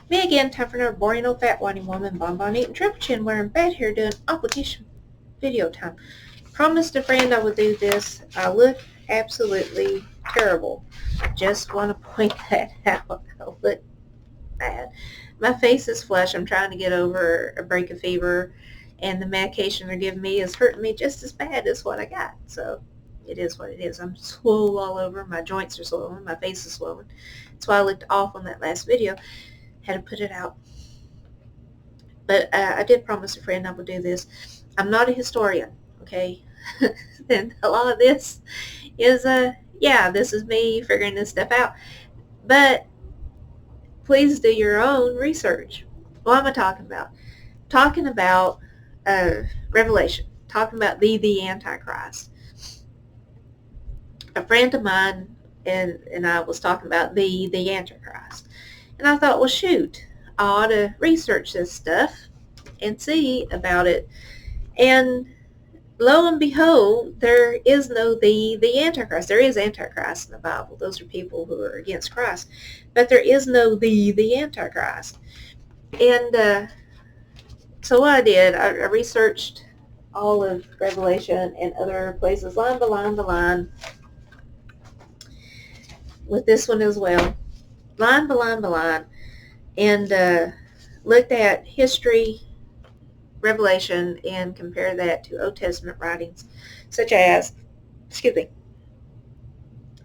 Me again, time for another boring old fat whiny woman, bonbon eating, triple chin wearing, bad hair doing, obligation video time. Promised a friend I would do this. I look absolutely terrible. Just want to point that out. I look bad. My face is flush. I'm trying to get over a break of fever, and the medication they're giving me is hurting me just as bad as what I got. So it is what it is. I'm swole all over. My joints are swollen. My face is swollen. That's why I looked off on that last video. Had to put it out. But I did promise a friend I would do this. I'm not a historian, okay? And a lot of this is, yeah, this is me figuring this stuff out. But please do your own research. What am I talking about? Talking about Revelation. Talking about the Antichrist. A friend of mine and I was talking about the Antichrist. And I thought, well, shoot, I ought to research this stuff and see about it. And lo and behold, there is no the Antichrist. There is Antichrist in the Bible. Those are people who are against Christ. But there is no the Antichrist. And so what I did, I researched all of Revelation and other places, line by line by line, with this one as well, line by line by line, and looked at history, Revelation, and compare that to Old Testament writings such as,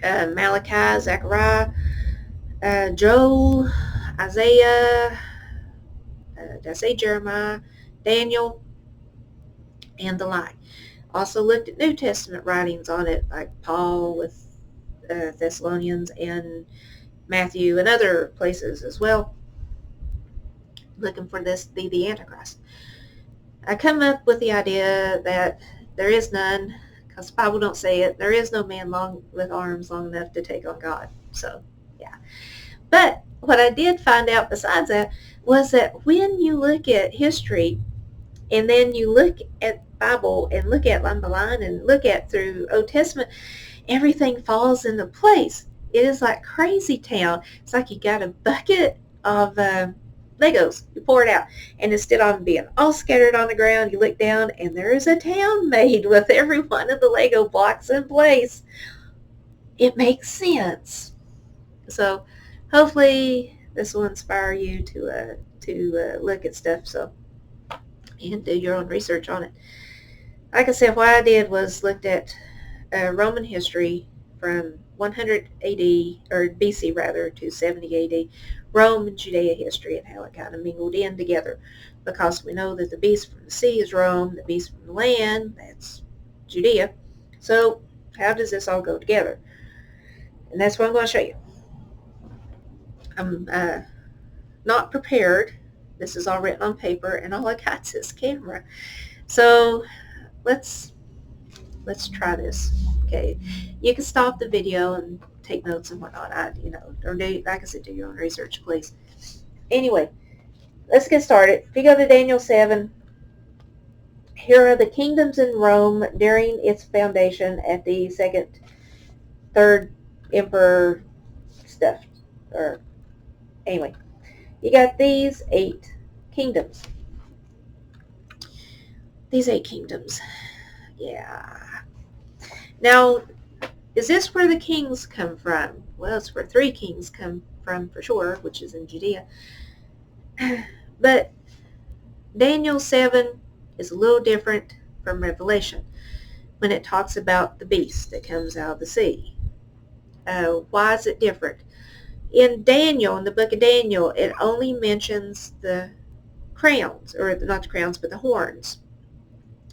Malachi, Zechariah, Joel, Isaiah, did I say Jeremiah, Daniel, and the like. Also looked at New Testament writings on it, like Paul with Thessalonians and Matthew and other places as well, looking for this the Antichrist. I come up with the idea that there is none, because the Bible don't say it. There is no man long with arms long enough to take on God. So, yeah. But what I did find out besides that was that when you look at history and then you look at the Bible and look at line by line and look at through Old Testament, everything falls into place. It is like crazy town. It's like you got a bucket of Legos. You pour it out, and instead of being all scattered on the ground, you look down, and there is a town made with every one of the Lego blocks in place. It makes sense. So hopefully this will inspire you to look at stuff and do your own research on it. Like I said, what I did was looked at Roman history from 100 AD, or BC rather, to 70 AD, Rome and Judea history and how it kind of mingled in together, because we know that the beast from the sea is Rome, the beast from the land, that's Judea. So how does this all go together? And that's what I'm going to show you. I'm not prepared. This is all written on paper, and all I got is this camera. So let's try this. Okay, you can stop the video and take notes and whatnot. Or do, like I said, do your own research, please. Anyway, let's get started. If you go to Daniel 7, here are the kingdoms in Rome during its foundation at the third emperor stuff. Or anyway, you got these 8 kingdoms. These 8 kingdoms. Yeah. Now, is this where the kings come from? Well, it's where 3 kings come from for sure, which is in Judea. But Daniel 7 is a little different from Revelation when it talks about the beast that comes out of the sea. Why is it different? In Daniel, in the book of Daniel, it only mentions the crowns, or not the crowns, but the horns.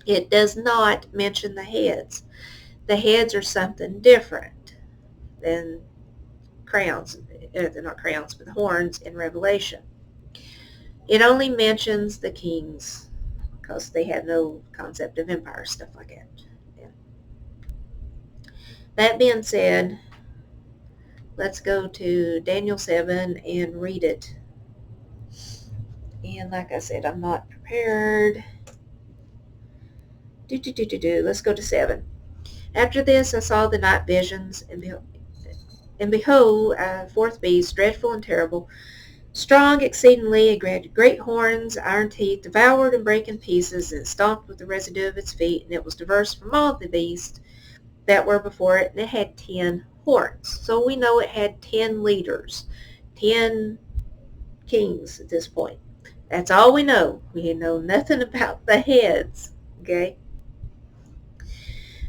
It does not mention the heads. The heads are something different than crowns. They're not crowns, but the horns in Revelation. It only mentions the kings because they have no concept of empire, stuff like that. Yeah. That being said, let's go to Daniel 7 and read it. And like I said, I'm not prepared. Let's go to 7. After this I saw the night visions, and behold, a fourth beast, dreadful and terrible, Strong exceedingly, it had great horns, iron teeth, devoured and brake in pieces, and stomped with the residue of its feet, and it was diverse from all the beasts that were before it, and it had 10 horns. So we know it had 10 leaders, 10 kings at this point. That's all we know. We know nothing about the heads. Okay.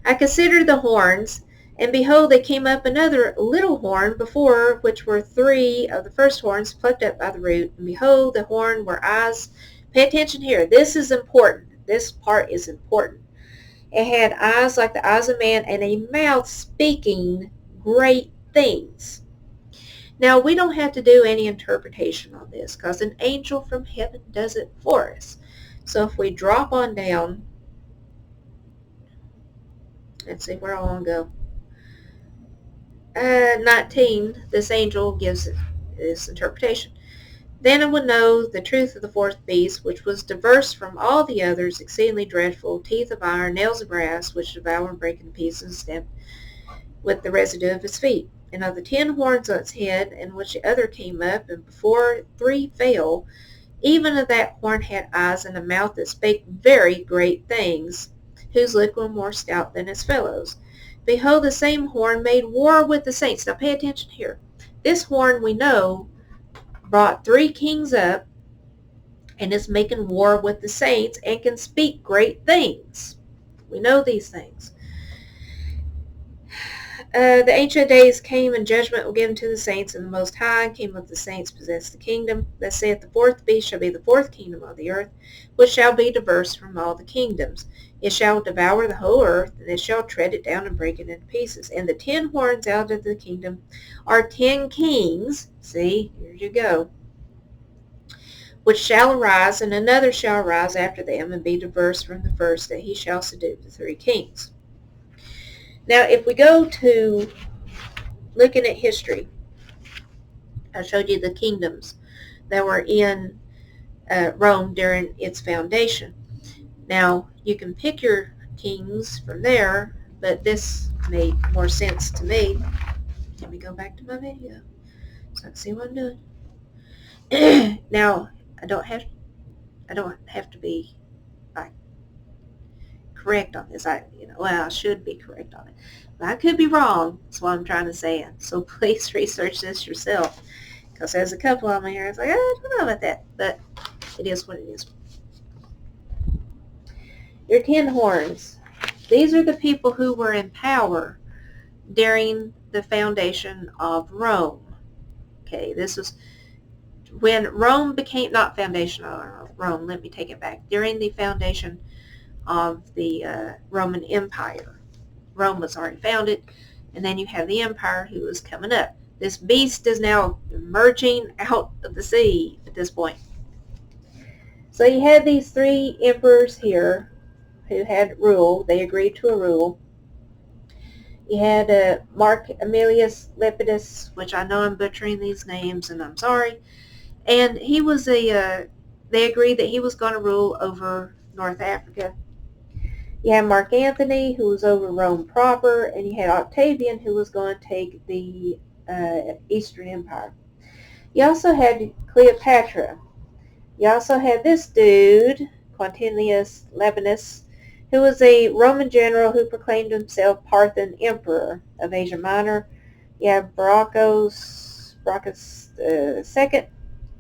I considered the horns, and behold, there came up another little horn before, which were 3 of the first horns plucked up by the root. And behold, the horn were eyes. Pay attention here. This is important. This part is important. It had eyes like the eyes of man, and a mouth speaking great things. Now, we don't have to do any interpretation on this, because an angel from heaven does it for us. So if we drop on down, let's see, where I want to go. 19, this angel gives this interpretation. Then I would know the truth of the fourth beast, which was diverse from all the others, exceedingly dreadful, teeth of iron, nails of brass, which devour and break in pieces and stamp with the residue of its feet. And of the 10 horns on its head, in which the other came up, and before 3 fell, even of that horn had eyes and a mouth that spake very great things, whose lips were more stout than its fellows. Behold, the same horn made war with the saints. Now pay attention here. This horn, we know, brought 3 kings up and is making war with the saints and can speak great things. We know these things. The Ancient of Days came, and judgment will given to the saints, and the Most High came of the saints possess the kingdom. That saith, the fourth beast shall be the 4th kingdom of the earth, which shall be diverse from all the kingdoms. It shall devour the whole earth, and it shall tread it down and break it into pieces. And the 10 horns out of the kingdom are 10 kings. See, here you go. Which shall arise, and another shall arise after them, and be diverse from the first, that he shall subdue the 3 kings. Now, if we go to looking at history, I showed you the kingdoms that were in Rome during its foundation. Now, you can pick your kings from there, but this made more sense to me. Let me go back to my video so I can see what I'm doing. Now, I don't have to be correct on this. I should be correct on it. But I could be wrong. That's what I'm trying to say. So please research this yourself. Because there's a couple of them here. It's like, I don't know about that. But it is what it is. Your 10 horns. These are the people who were in power during the foundation of Rome. Okay, this was when Rome became, not foundation of Rome, let me take it back. During the foundation of the Roman Empire. Rome was already founded, and then you have the empire who is coming up. This beast is now emerging out of the sea at this point. So you had these 3 emperors here who had rule. They agreed to a rule. You had Mark Aemilius Lepidus, which I know I'm butchering these names, and I'm sorry. And he was they agreed that he was going to rule over North Africa. You had Mark Antony, who was over Rome proper, and you had Octavian, who was going to take the Eastern Empire. You also had Cleopatra. You also had this dude, Quintilius Labienus, who was a Roman general who proclaimed himself Parthian Emperor of Asia Minor. You have Brachus II,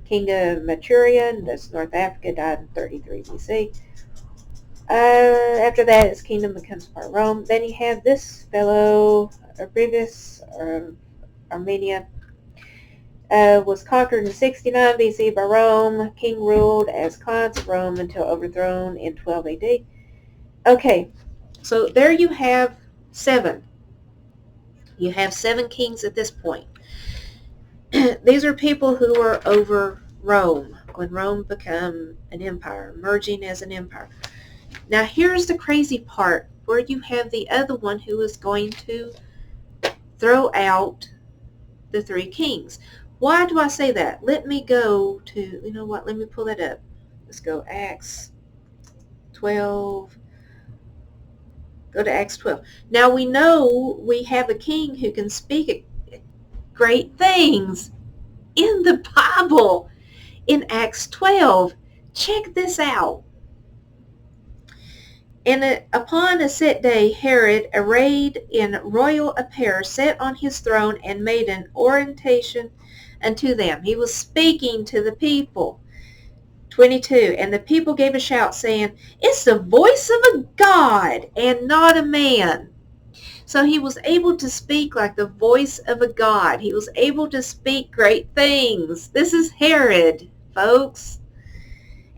king of Maturian, that's North Africa, died in 33 BC. After that, his kingdom becomes part of Rome. Then you have this fellow, Arbrigus, Armenia, was conquered in 69 BC by Rome. King ruled as Claudius of Rome until overthrown in 12 AD. Okay, so there you have 7. You have 7 kings at this point. These are people who were over Rome when Rome became an empire, emerging as an empire. Now here's the crazy part, where you have the other one who is going to throw out the 3 kings. Why do I say that? Let me go to, let me pull that up. Let's go Acts 12. Go to Acts 12. Now we know we have a king who can speak great things in the Bible. in Acts 12. Check this out. And upon a set day, Herod, arrayed in royal apparel, sat on his throne and made an oration unto them. He was speaking to the people. 22. And the people gave a shout, saying, it's the voice of a God and not a man. So he was able to speak like the voice of a God. He was able to speak great things. This is Herod, folks.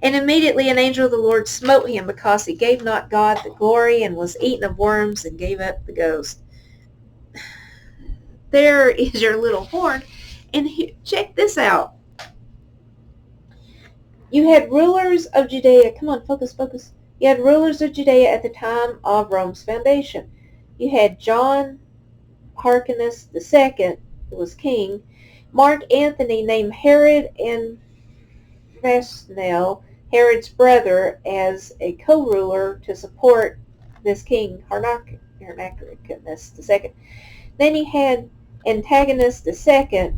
And immediately an angel of the Lord smote him, because he gave not God the glory, and was eaten of worms, and gave up the ghost. There is your little horn. And check this out. You had rulers of Judea. Come on, focus. You had rulers of Judea at the time of Rome's foundation. You had John Hyrcanus II, who was king, Mark Antony, named Herod, and Vesnel, Herod's brother, as a co-ruler to support this king, Hyrcanus II. Then he had Antigonus II,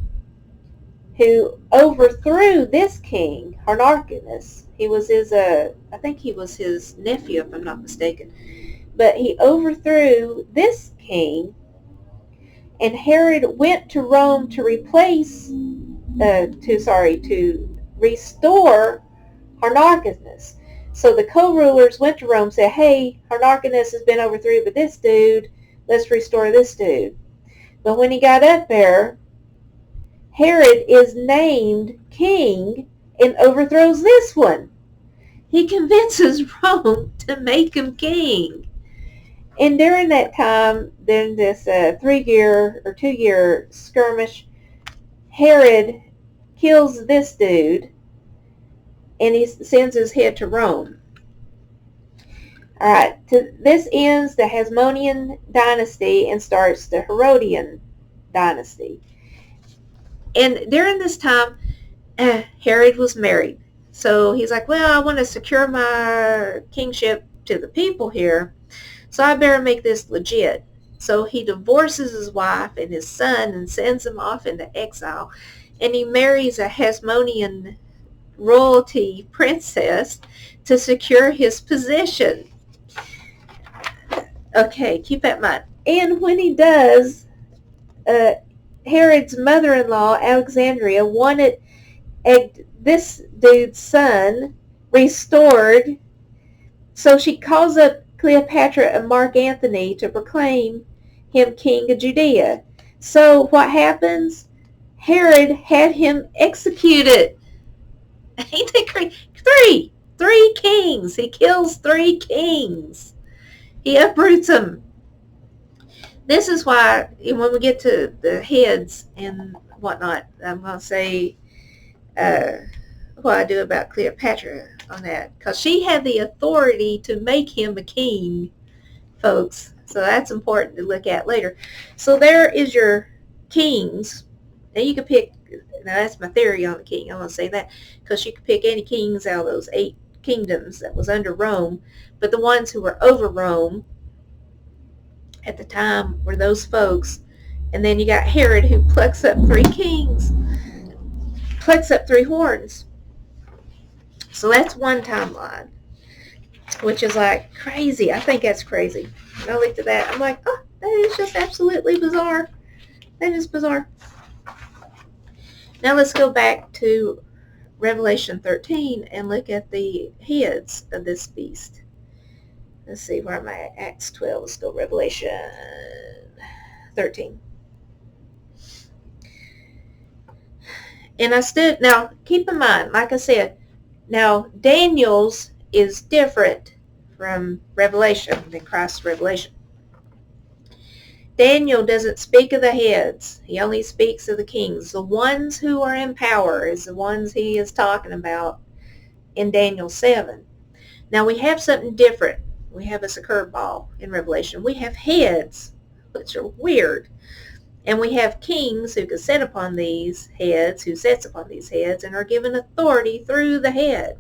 who overthrew this king, Hyrcanus. He was his, I think he was his nephew, if I'm not mistaken. But he overthrew this king, and Herod went to Rome to restore Hyrcanus. So the co-rulers went to Rome and said, hey, Hyrcanus has been overthrown by this dude. Let's restore this dude. But when he got up there, Herod is named king and overthrows this one. He convinces Rome to make him king. And during that time, during this 3-year or 2-year skirmish, Herod kills this dude, and he sends his head to Rome. All right, this ends the Hasmonean dynasty and starts the Herodian dynasty. And during this time, Herod was married. So he's like, well, I want to secure my kingship to the people here, so I better make this legit. So he divorces his wife and his son and sends them off into exile. And he marries a Hasmonean royalty princess to secure his position. Okay, keep that in mind. And when he does, Herod's mother-in-law, Alexandria, wanted this dude's son restored. So she calls up Cleopatra and Mark Antony to proclaim him king of Judea. So what happens? Herod had him executed. Ain't that crazy? Three kings. He kills 3 kings. He uproots them. This is why when we get to the heads and whatnot, I'm going to say what I do about Cleopatra on that. Because she had the authority to make him a king, folks. So that's important to look at later. So there is your kings. Now you can pick, now that's my theory on the king. I'm going to say that. Because you can pick any kings out of those 8 kingdoms that was under Rome. But the ones who were over Rome at the time were those folks. And then you got Herod, who plucks up 3 kings, plucks up 3 horns. So that's one timeline, which is like crazy. I think that's crazy. And I looked at that, I'm like, oh, that is just absolutely bizarre. That is bizarre. Now let's go back to Revelation 13 and look at the heads of this beast. Let's see, where am I at? Acts 12. Let's go Revelation 13. And I stood, now keep in mind, like I said, now Daniel's is different from Revelation, than Christ's revelation. Daniel doesn't speak of the heads. He only speaks of the kings. The ones who are in power is the ones he is talking about in Daniel 7. Now we have something different. We have a curveball in Revelation. We have heads, which are weird. And we have kings who can sit upon these heads, who sits upon these heads, and are given authority through the head.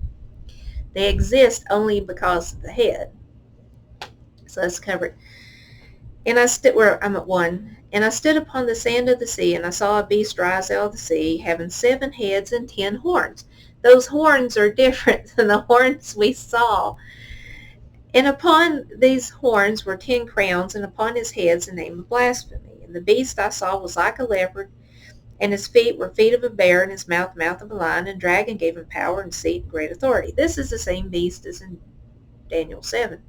They exist only because of the head. So let's cover it. And I stood where I'm at 1. And I stood upon the sand of the sea, and I saw a beast rise out of the sea, having 7 heads and 10 horns. Those horns are different than the horns we saw. And upon these horns were 10 crowns, and upon his heads the name of blasphemy. And the beast I saw was like a leopard, and his feet were feet of a bear, and his mouth mouth of a lion, and dragon gave him power and seat and great authority. This is the same beast as in Daniel 7.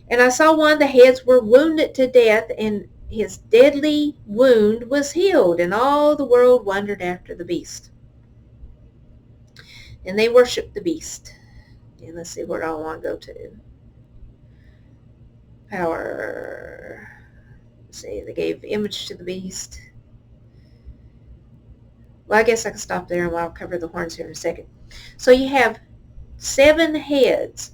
And I saw one of the heads were wounded to death, and his deadly wound was healed, and all the world wondered after the beast. And they worshiped the beast. And let's see where I want to go to. Power. Let's see, they gave image to the beast. Well, I guess I can stop there and I'll cover the horns here in a second. So you have 7 heads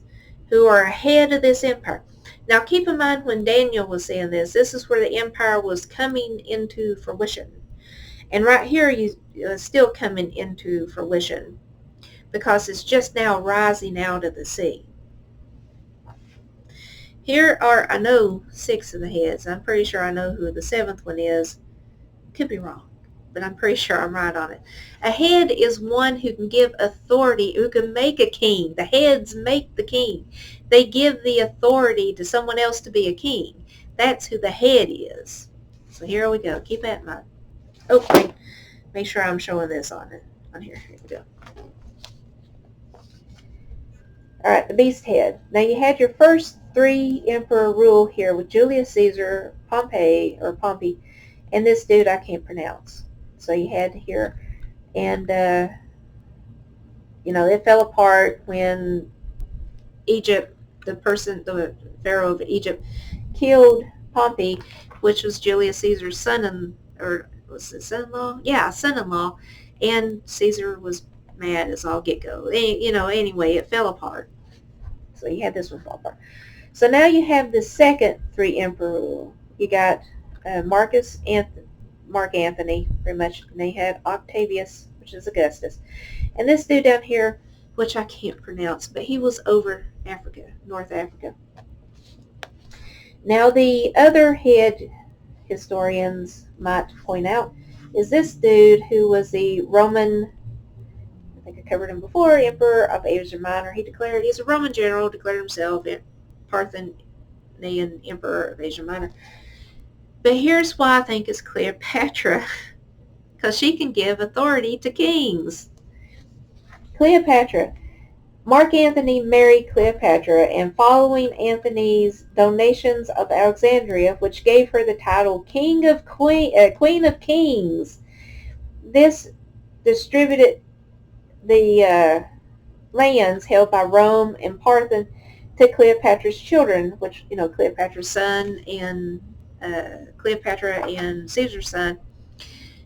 who are head of this empire. Now keep in mind when Daniel was saying this is where the empire was coming into fruition. And right here you still coming into fruition because it's just now rising out of the sea. Here are, I know, 6 of the heads. I'm pretty sure I know who the 7th one is. Could be wrong, but I'm pretty sure I'm right on it. A head is one who can give authority, who can make a king. The heads make the king. They give the authority to someone else to be a king. That's who the head is. So here we go. Keep that in mind. Oh, wait. Make sure I'm showing this on it. On here. Here we go. All right, the beast head. Now you had your first 3 emperor rule here with Julius Caesar, Pompey, and this dude I can't pronounce. So you had here, and it fell apart when Egypt, the pharaoh of Egypt, killed Pompey, which was Julius Caesar's son-in-law? Yeah, son-in-law, and Caesar was mad as all get-go. Anyway, it fell apart. So you had this one fall apart. So now you have the second 3 emperor rule. You got Mark Antony, pretty much, and they had Octavius, which is Augustus. And this dude down here, which I can't pronounce, but he was over Africa, North Africa. Now the other head historians might point out is this dude who was the Roman, I think I covered him before, Emperor of Asia Minor. He's a Roman general, declared himself Parthian Emperor of Asia Minor. But here's why I think it's Cleopatra, because she can give authority to kings. Cleopatra. Mark Antony married Cleopatra, and following Antony's donations of Alexandria, which gave her the title Queen of Kings, this distributed the lands held by Rome and Parthian to Cleopatra's children, which, Cleopatra's son and Cleopatra and Caesar's son.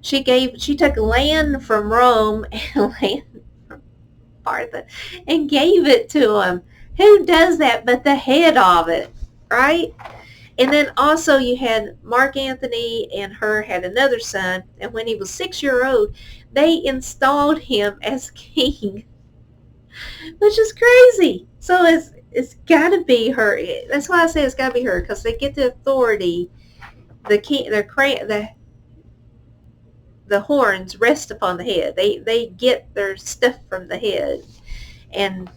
She took land from Rome and land from Parthian and gave it to him. Who does that but the head of it, right? And then also you had Mark Antony and her had another son, and when he was 6 years old, they installed him as king, which is crazy. So it's got to be her. That's why I say it's got to be her, because they get the authority. The horns rest upon the head. They get their stuff from the head, and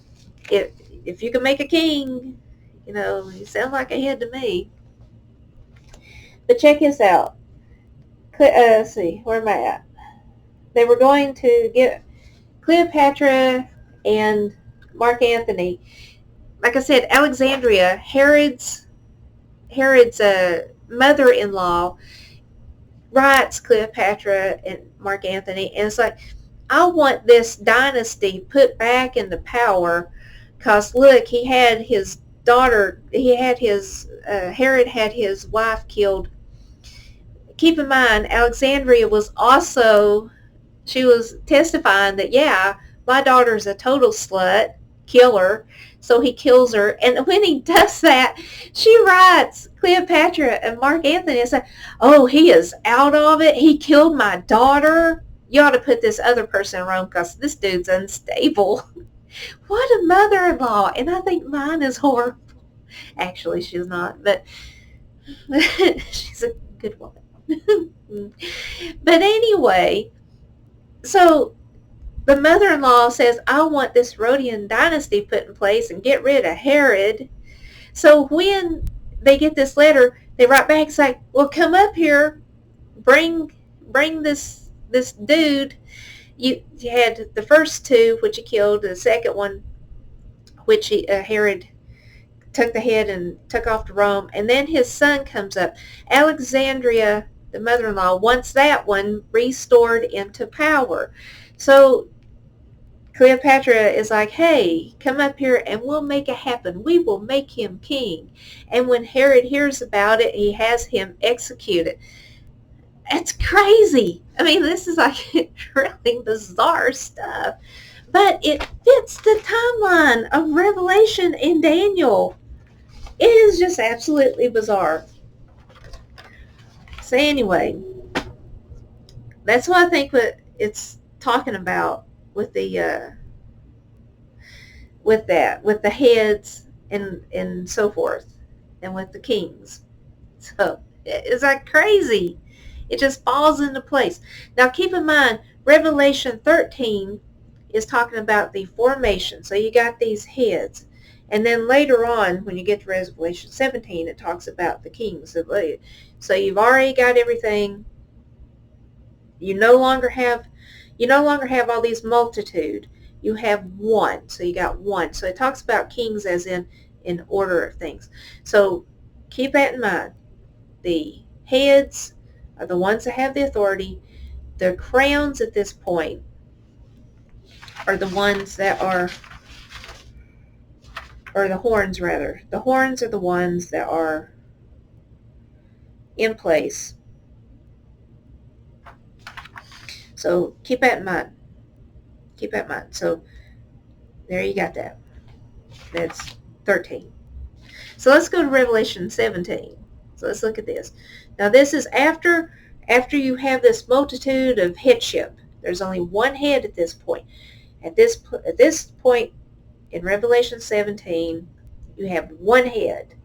if you can make a king, you sound like a head to me. But check this out. Let's see, where am I at? They were going to get Cleopatra and Mark Antony. Like I said, Alexandria, Herod's mother-in-law, writes Cleopatra and Mark Antony, and it's like, I want this dynasty put back into power, because look, he had his daughter, Herod had his wife killed. Keep in mind, Alexandria was also, she was testifying that, yeah, my daughter's a total slut, killer, so he kills her. And when he does that, she writes Cleopatra and Mark Antony and says, oh, he is out of it. He killed my daughter. You ought to put this other person in Rome because this dude's unstable. What a mother-in-law. And I think mine is horrible. Actually, she's not, but she's a good woman. But anyway, so the mother-in-law says, I want this Herodian dynasty put in place and get rid of Herod. So when they get this letter, they write back, it's like, well, come up here, bring this dude. You had the first two, which he killed, the second one, which Herod took the head and took off to Rome, and then his son comes up. Alexandria, the mother-in-law, wants that one restored into power. So Cleopatra is like, hey, come up here and we'll make it happen. We will make him king. And when Herod hears about it, he has him executed. It's crazy. I mean, this is like really bizarre stuff. But it fits the timeline of Revelation and Daniel. It is just absolutely bizarre. So anyway, that's what I think what it's talking about with the with the heads and so forth, and with the kings. So it's like crazy. It just falls into place. Now keep in mind, Revelation 13 is talking about the formation. So you got these heads. And then later on, when you get to Revelation 17, it talks about the kings. So you've already got everything. You no longer have all these multitude. You have one. So you got one. So it talks about kings as in order of things. So keep that in mind. The heads are the ones that have the authority. The crowns at this point are the ones that are, or the horns rather. The horns are the ones that are in place. So keep that in mind. Keep that in mind. So there you got that. That's 13. So let's go to Revelation 17. So let's look at this. Now this is after you have this multitude of headship. There's only one head at this point. At this point in Revelation 17, you have one head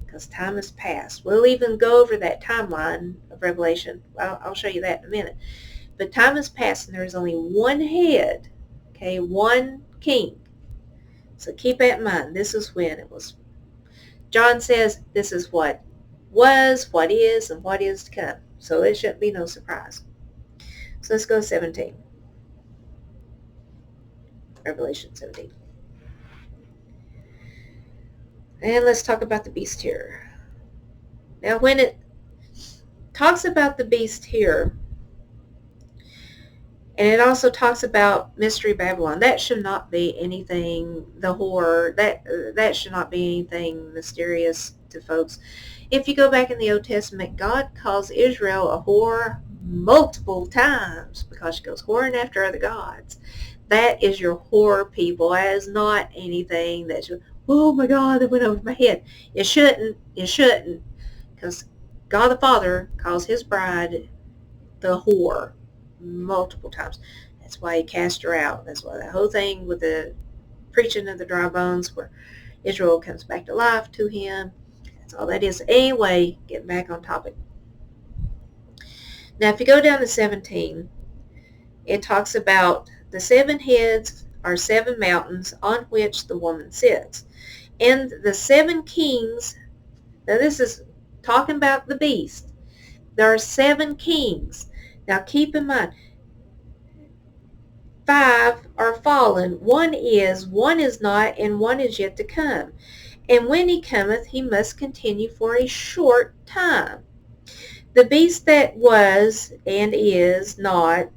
because time has passed. We'll even go over that timeline of Revelation. I'll show you that in a minute. But time has passed and there is only one head, okay, one king. So keep that in mind. This is when it was. John says this is what was, what is, and what is to come. So it shouldn't be no surprise. So let's go to 17. Revelation 17. And let's talk about the beast here. Now when it talks about the beast here, and it also talks about Mystery Babylon, that should not be anything, the horror, that should not be anything mysterious to folks. If you go back in the Old Testament, God calls Israel a whore multiple times because she goes whoring after other gods. That is your whore, people. That is not anything that you, oh my God, that went over my head. It shouldn't, because God the Father calls his bride the whore multiple times. That's why he cast her out. That's why the whole thing with the preaching of the dry bones, where Israel comes back to life to him. That's all that is. Anyway, getting back on topic. Now, if you go down to 17, it talks about the 7 heads are 7 mountains on which the woman sits. And the 7 kings, now this is talking about the beast. There are 7 kings. Now keep in mind, 5 are fallen, 1 is not, and 1 is yet to come. And when he cometh, he must continue for a short time. The beast that was and is not,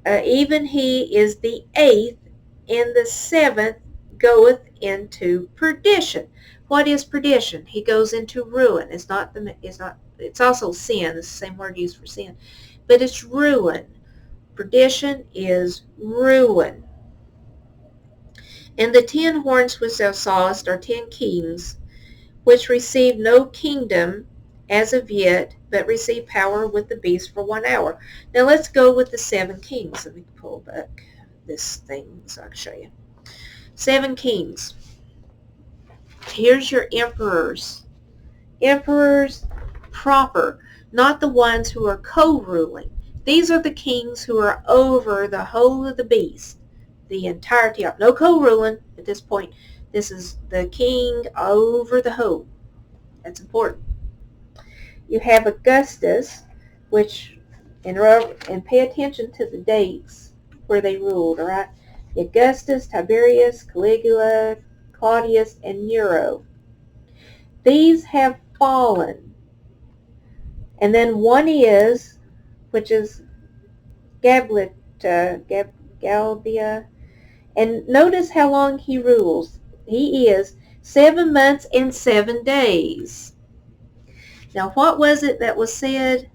even he is the 8th, and the 7th goeth into perdition. What is perdition? He goes into ruin. It's also sin. It's the same word used for sin. But it's ruin. Perdition is ruin. And the 10 horns which thou sawest are 10 kings, which receive no kingdom as of yet, but receive power with the beast for 1 hour. Now let's go with the 7 kings. Let me pull back this thing so I can show you. 7 kings. Here's your emperors. Emperors proper, not the ones who are co-ruling. These are the kings who are over the whole of the beast, the entirety of. No co-ruling at this point. This is the king over the whole. That's important. You have Augustus, which, and pay attention to the dates where they ruled, all right? Augustus, Tiberius, Caligula, Claudius, and Nero. These have fallen. And then one is, which is Galbia. And notice how long he rules. He is 7 months and 7 days. Now what was it that was said?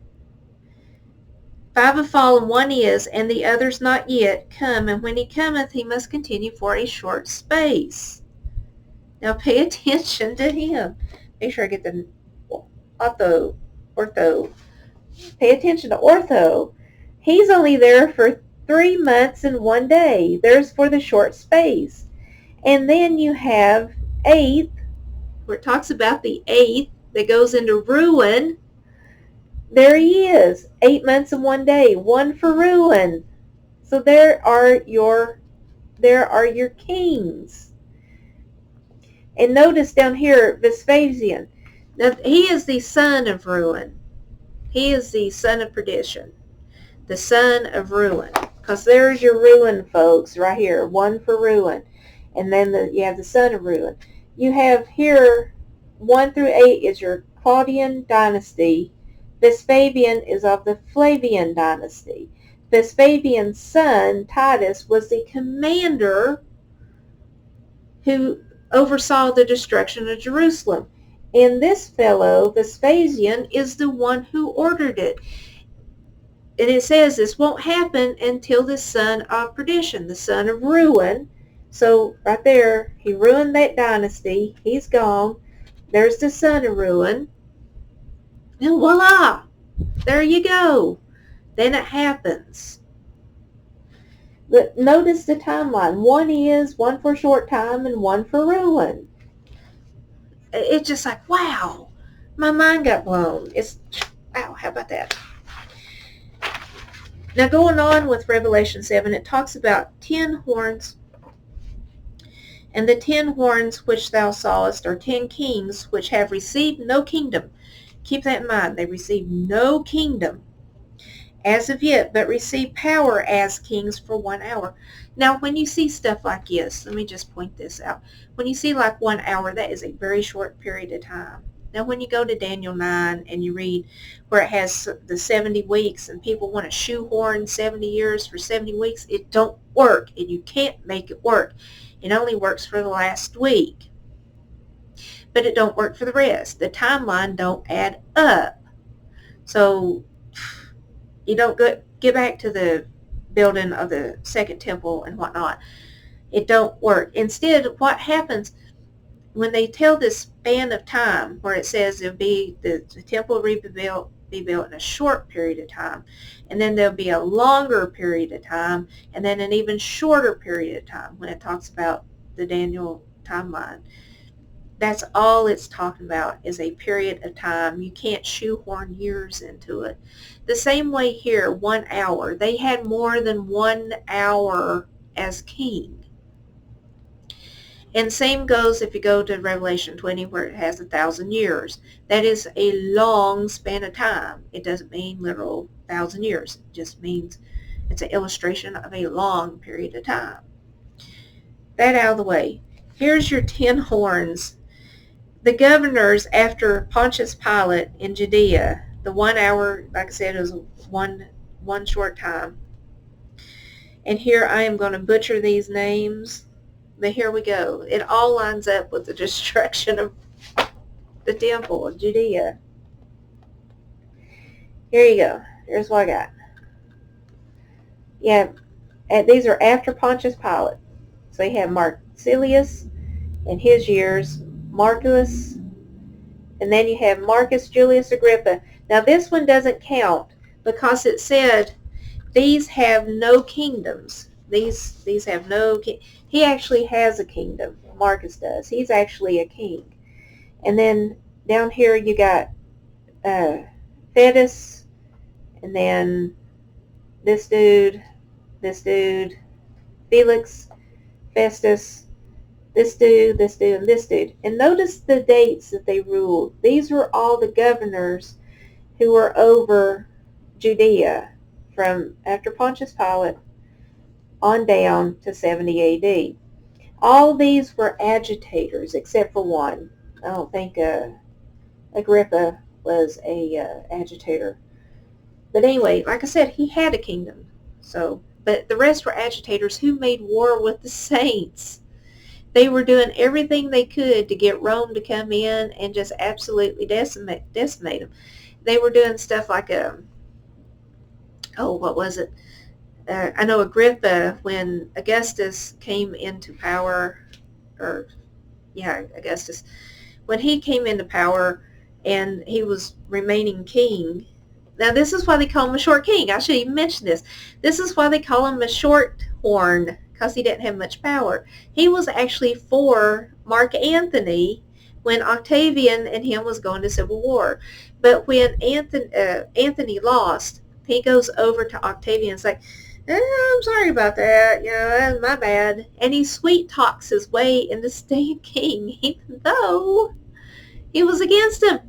5 have fallen, one is, and the others not yet come, and when he cometh, he must continue for a short space. Now pay attention to him. Make sure I get the ortho. Pay attention to ortho. He's only there for 3 months and 1 day. There's for the short space. And then you have 8th, where it talks about the 8th that goes into ruin. There he is, 8 months and 1 day, 1 for ruin. So there are your kings. And notice down here, Vespasian. Now he is the son of ruin. He is the son of perdition, the son of ruin. Because there's your ruin, folks, right here, 1 for ruin. And then you have the son of ruin. You have here 1 through 8 is your Claudian dynasty. Vespasian is of the Flavian dynasty. Vespasian's son, Titus, was the commander who oversaw the destruction of Jerusalem. And this fellow, Vespasian, is the one who ordered it. And it says this won't happen until the son of perdition, the son of ruin. So right there, he ruined that dynasty. He's gone. There's the son of ruin. And voila, there you go. Then it happens. But notice the timeline. 1 is, 1 for a short time, and 1 for ruin. It's just like, wow, my mind got blown. Wow, how about that? Now going on with Revelation 7, it talks about 10 horns. And the 10 horns which thou sawest are 10 kings which have received no kingdom. Keep that in mind. They received no kingdom as of yet, but receive power as kings for 1 hour. Now, when you see stuff like this, let me just point this out. When you see like 1 hour, that is a very short period of time. Now, when you go to Daniel 9 and you read where it has the 70 weeks and people want to shoehorn 70 years for 70 weeks, it don't work, and you can't make it work. It only works for the last week. But it don't work for the rest. The timeline don't add up. So you don't get back to the building of the second temple and whatnot. It don't work. Instead, what happens when they tell this span of time where it says it'll be the temple will be built in a short period of time, and then there'll be a longer period of time, and then an even shorter period of time when it talks about the Daniel timeline. That's all it's talking about is a period of time. You can't shoehorn years into it. The same way here, 1 hour. They had more than 1 hour as king. And same goes if you go to Revelation 20 where it has 1,000 years. That is a long span of time. It doesn't mean literal 1,000 years. It just means it's an illustration of a long period of time. That out of the way. Here's your 10 horns. The governors after Pontius Pilate in Judea, the 1 hour, like I said, is one short time. And here I am going to butcher these names, but here we go. It all lines up with the destruction of the temple of Judea. Here you go. Here's what I got. Yeah, these are after Pontius Pilate. So you have Marcellus in his years, Marcus, and then you have Marcus Julius Agrippa. Now this one doesn't count because it said these have no kingdoms. These have no king. He actually has a kingdom. Marcus does. He's actually a king. And then down here you got Fedus, and then this dude, Felix, Festus, this dude, and this dude. And notice the dates that they ruled. These were all the governors who were over Judea from after Pontius Pilate on down to 70 AD. All these were agitators except for one. I don't think Agrippa was a agitator. But anyway, like I said, he had a kingdom. So, but the rest were agitators who made war with the saints. They were doing everything they could to get Rome to come in and just absolutely decimate them. They were doing stuff like what was it? I know Agrippa, when Augustus came into power, Augustus, when he came into power and he was remaining king. Now this is why they call him a short king. I should even mention this. This is why they call him a short horn, because he didn't have much power. He was actually for Mark Antony when Octavian and him was going to civil war. But when Anthony lost, he goes over to Octavian and is like, I'm sorry about that, that's my bad. And he sweet talks his way into staying king, even though he was against him.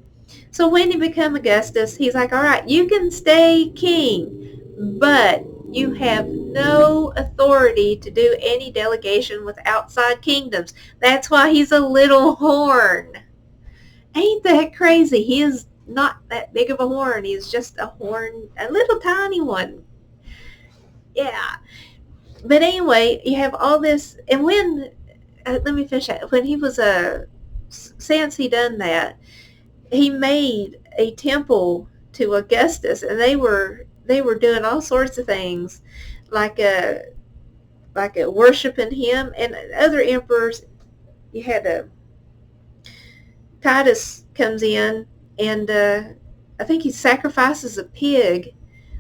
So when he became Augustus, he's like, all right, you can stay king, but you have no authority to do any delegation with outside kingdoms. That's why he's a little horn. Ain't that crazy? He is not that big of a horn. He's just a horn, a little tiny one. Yeah. But anyway, you have all this, and when, let me finish that. When he was, since he done that, he made a temple to Augustus, and they were doing all sorts of things, like worshiping him and other emperors. You had Titus comes in, and I think he sacrifices a pig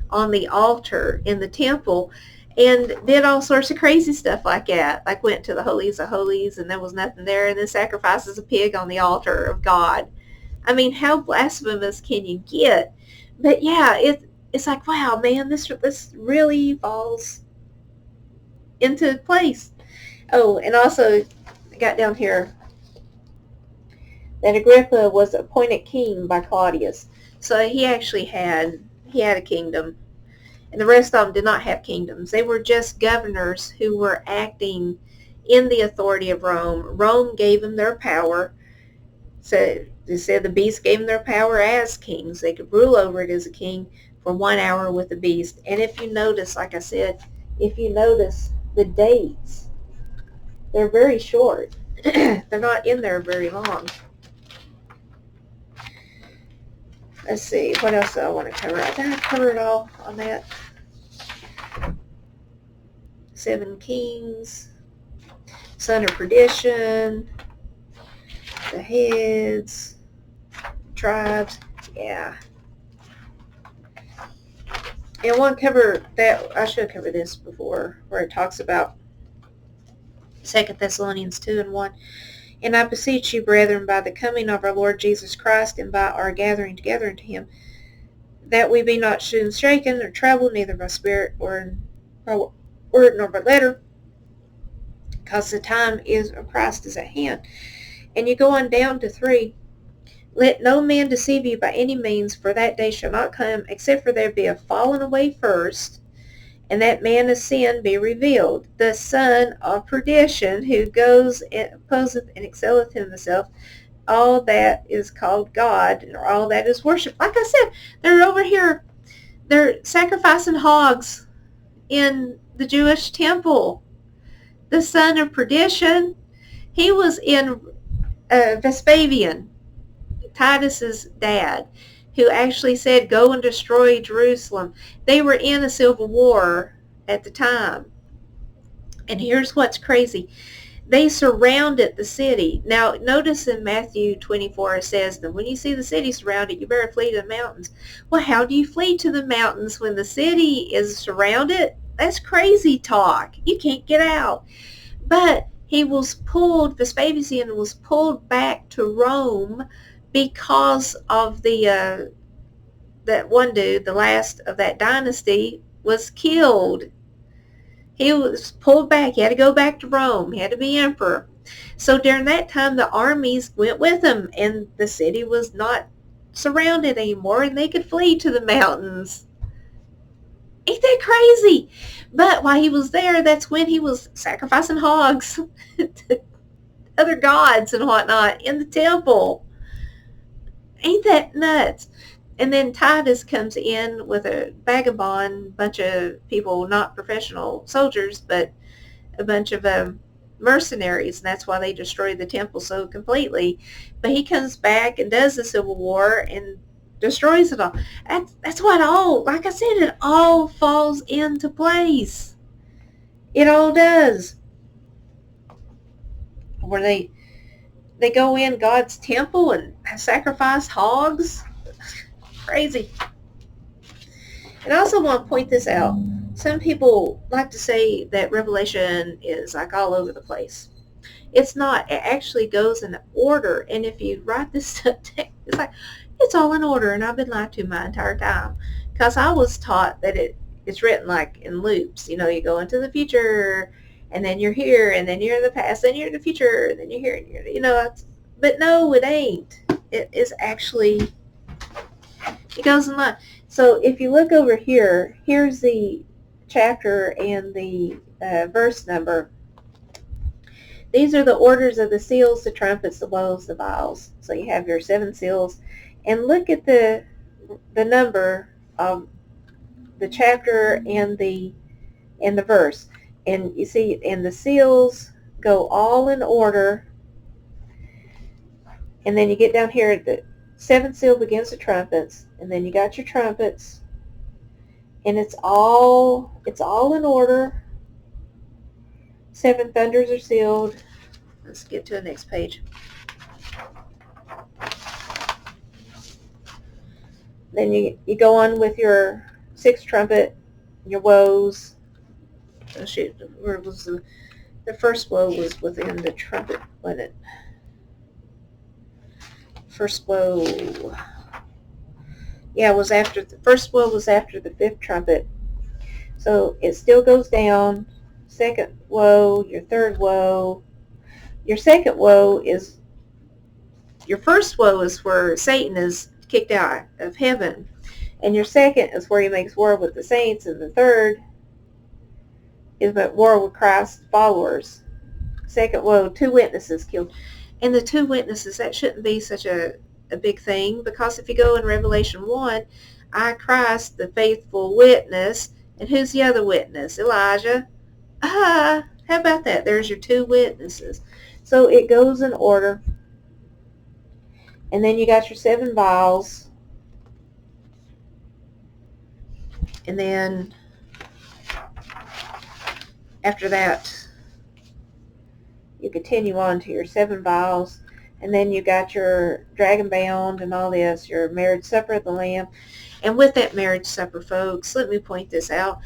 on the altar in the temple, and did all sorts of crazy stuff like that. Like went to the holies of holies, and there was nothing there, and then sacrifices a pig on the altar of God. I mean, how blasphemous can you get? But yeah, it's like, wow, man, this really falls into place. Oh, and also, I got down here that Agrippa was appointed king by Claudius. So he actually had a kingdom. And the rest of them did not have kingdoms. They were just governors who were acting in the authority of Rome. Rome gave them their power. So they said the beast gave them their power as kings. They could rule over it as a king for 1 hour with the beast. And if you notice, like I said, the dates, they're very short. They're not in there very long. Let's see, what else do I want to cover? I think I covered it all on that. 7 kings, son of perdition, the heads, tribes, yeah. And I want to cover that, I should cover this before, where it talks about 2 Thessalonians 2:1. And I beseech you, brethren, by the coming of our Lord Jesus Christ, and by our gathering together unto him, that we be not soon shaken or troubled, neither by spirit or word nor by letter, because the time of Christ is at hand. And you go on down to 3. Let no man deceive you by any means, for that day shall not come, except for there be a fallen away first, and that man of sin be revealed, the son of perdition, who goes and opposeth and excelleth himself, all that is called God, or all that is worship. Like I said, they're over here, they're sacrificing hogs in the Jewish temple. The son of perdition, he was in Vespasian, Titus's dad, who actually said, go and destroy Jerusalem. They were in a civil war at the time. And here's what's crazy. They surrounded the city. Now, notice in Matthew 24, it says that when you see the city surrounded, you better flee to the mountains. Well, how do you flee to the mountains when the city is surrounded? That's crazy talk. You can't get out. But Vespasian was pulled back to Rome because of that one dude, the last of that dynasty, was killed. He was pulled back. He had to go back to Rome. He had to be emperor. So during that time, the armies went with him, and the city was not surrounded anymore, and they could flee to the mountains. Ain't that crazy? But while he was there, that's when he was sacrificing hogs to other gods and whatnot in the temple. Ain't that nuts? And then Titus comes in with a vagabond bunch of people, not professional soldiers, but a bunch of mercenaries, and that's why they destroyed the temple so completely. But he comes back and does the Civil War and destroys it all. That's what all, like I said, it all falls into place. It all does. Where they go in God's temple and sacrifice hogs. Crazy. And I also want to point this out. Some people like to say that Revelation is like all over the place. It's not. It actually goes in order. And if you write this stuff down, it's like, it's all in order. And I've been lied to my entire time. Because I was taught that it's written like in loops. You know, you go into the future, and then you're here, and then you're in the past, then you're in the future, and then you're here, and you're, you know. But no, it ain't. It is actually, it goes in line. So if you look over here, here's the chapter and the verse number. These are the orders of the seals, the trumpets, the bowls, the vials. So you have your 7 seals. And look at the number of the chapter and the verse. And you see, and the seals go all in order. And then you get down here, the 7th seal begins the trumpets, and then you got your trumpets, and it's all in order. 7 thunders are sealed. Let's get to the next page. Then you go on with your 6th trumpet, your woes. Oh shoot, where was the first woe was within the trumpet, wasn't it? First woe, yeah, it was after the first woe was after the 5th trumpet. So it still goes down. 2nd woe, your 3rd woe. Your 2nd woe is, your first woe is where Satan is kicked out of heaven, and your 2nd is where he makes war with the saints, and the 3rd is at war with Christ's followers. 2nd woe, 2 witnesses killed. And the 2 witnesses, that shouldn't be such a big thing, because if you go in Revelation 1, I, Christ, the faithful witness, and who's the other witness? Elijah. How about that? There's your 2 witnesses. So it goes in order. And then you got your 7 vials. And then after that, you continue on to your 7 vials, and then you got your dragon bound and all this, your marriage supper of the Lamb. And with that marriage supper, folks, let me point this out.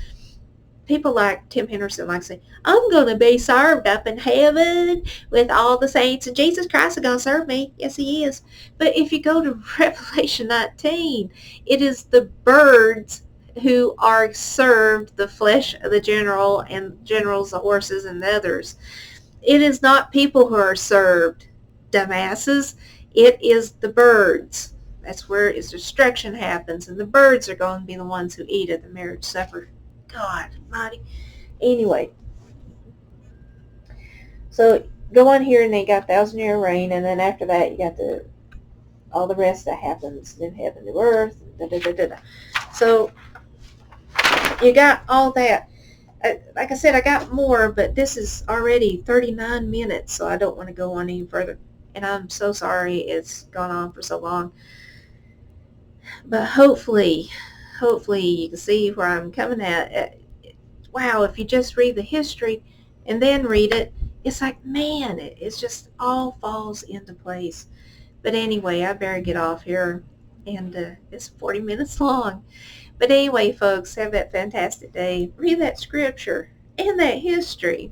People like Tim Henderson like to say, I'm going to be served up in heaven with all the saints, and Jesus Christ is going to serve me. Yes, he is. But if you go to Revelation 19, it is the birds who are served the flesh of the general, and generals, the horses, and the others. It is not people who are served, dumbasses. It is the birds. That's where its destruction happens, and the birds are going to be the ones who eat at the marriage supper. God almighty. Anyway, so go on here, and they got 1,000-year reign, and then after that you got all the rest that happens in heaven, the earth, da, da, da, da, da. So you got all that. Like I said, I got more, but this is already 39 minutes, so I don't want to go on any further. And I'm so sorry it's gone on for so long. But hopefully you can see where I'm coming at. Wow, if you just read the history and then read it, it's like, man, it's just all falls into place. But anyway, I better get off here, and it's 40 minutes long. But anyway, folks, have that fantastic day. Read that scripture and that history.